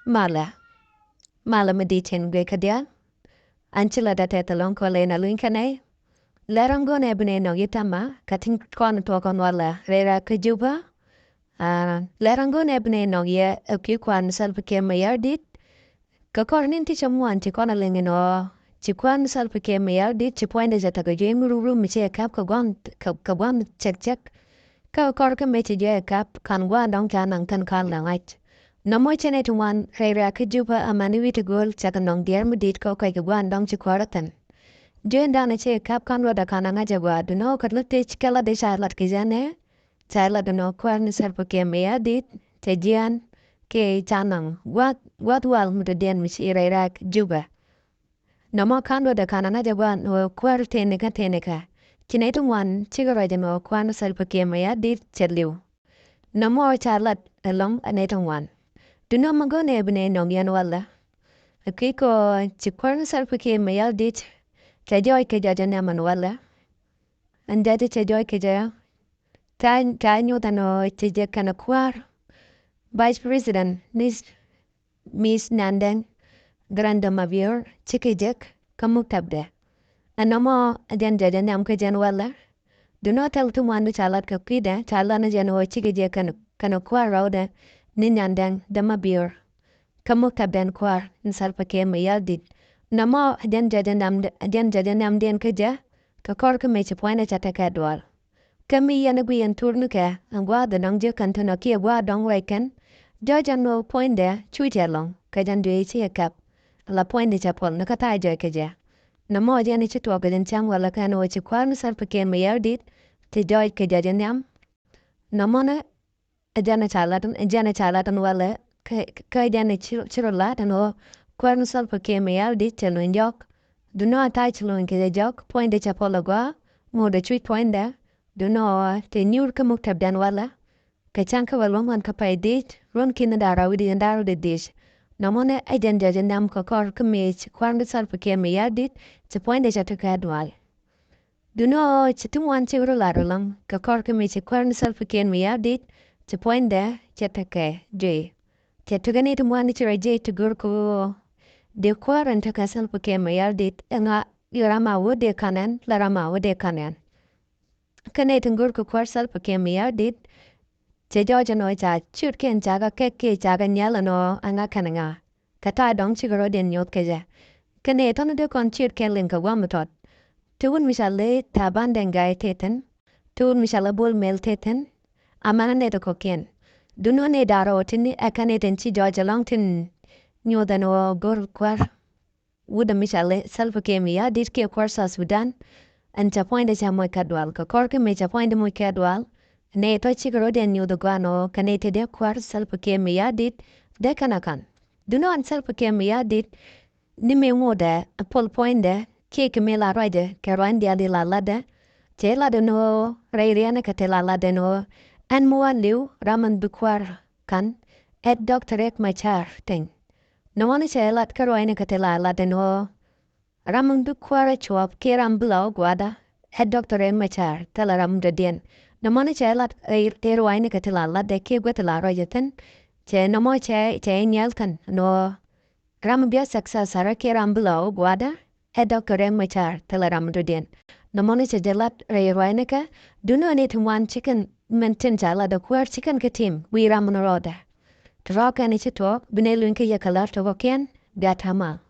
Mala. Mala meditin gwe kadia. Anchila da teta lonko le na luinkane. Lerango ne bune no yitama. Kating kwana tokon wala. Rera kajuba. Lerango ne bune no ye. Uki kwan Salva Kiir mayardit. Kakornin ti chamuan ti kona lingino. Ti kwan Salva Kiir mayardit. Ti poinde zeta ka jemu ruru miche kap kagwan chek. Ka korka mechi je kap kan gwa dong kanang kan kan langait. Namo chene tuwan reira kajupa amani wita gol chaka nong dier mudit ko kay kagwan dong chikwaratan. Jen dana che kap kan wada kana nga jagwa duno katlute chikala de charlat kizane. Charlat duno kwarni Salva Kiir mayardit. Te jian ke chanang wat wal muda den michi reira kajuba. Namo kan wada kana nga jagwa no kwar teneka. Chene tuwan chigaro jano kwarni Salva Kiir mayardit chedliw. Namo charlat along anetong wan. Duno magone bune nong yan wala. Akiko chikwarn Salva Kiir mayardit. Chajoy ke jaja naman wala. Andati chajoy ke jaya. Tanyo tano chaja kana kwar. Vice President Miss Nyandeng. Granda Mabior. Chikijek. Kamuktabde. Anamo ajan jaja nam ke jan wala. Duno tel tumandu chalat kakida. Chalana jano chikijek kana kwar rauda. Ni Nyandeng da Mabior. Kamuktabden kwar ni Salva Kiir mayardit. Namo ajan jaja nam den kaja. Kakor ka meche poina chata kadwal. Kami yana guyan turnuka. Angwa da nong je kantono kia gwa dong reiken. Jojan no poinde chuite long. Kajan duye siya kap. La poinde chapol nakatai joy kaja. Namo ajan ichitwa kajan chang wala kano wachi kwar ni Salva Kiir mayardit. Te joy kaja nam. Namo na ajana chalatan wala kay jana chirolatan o kwarn Salva Kiir mayardit chalun jok. Duno atay chalun kaya jok poinde chapola gwa moda chuit poinde. Duno te nyur ka muktabdan wala. Kachanka walongan kapay dit ron kinadara widi yandaro de dish. Namone ajan nam kakor kamich kwarn Salva Kiir mayardit cha poinde chatakadwal. Duno chitumuan chirolaro lang kakor kamich kwarn Salva Kiir mayardit cha poinde chatake jay. Chatugani tumuan chira jay tugurko. De kwaran taka Salva Kiir mayardit nga yorama wode kanan larama wode kanan. Kane tungurko kwar Salva Kiir mayardit. Che joja no cha chutken chaga keke chaga nyala no anga kananga. Kata dong chigaro den yot keja. Kane tono de kon chutken linka wamatot. Tuun misale tabandengay teten. Tuun misale bul mel teten. Amana neto kokien. Duno ne daro tini akane ten chi joja long tin nyoda no gor kwar. Wuda misale Salva Kiir mayardit ke kwar sa Sudan. Anta poinde cha moy kadwal. Kakorke me cha poinde moy kadwal. Ne to chigaro den nyoda gwano kane te de kwar Salva Kiir mayardit de kanakan. Duno an Salva Kiir mayardit ni me ngode a pol poinde ke me la roide ke roinde ali la lada. Che lada no reiriana ka te la lada no. An mua liu raman bukwar kan et doktorek machar ting. No one che lat ka roine ka te la lada no. Raman bukwar chuap ke ram blau gwada et doktorek machar tala ram da den. No one che lat te roine ka te la lada ke gweta la roide ten. Che no mo che nyelkan no. Ram bia saksa sara ke ram blau gwada et doktorek machar tala ram da den. No one che delat roine ka duno ne tumwan chicken mentin jala da kwar chicken ka tim we raman roda. Traka ni chito binelun ke yakalar to waken gatama.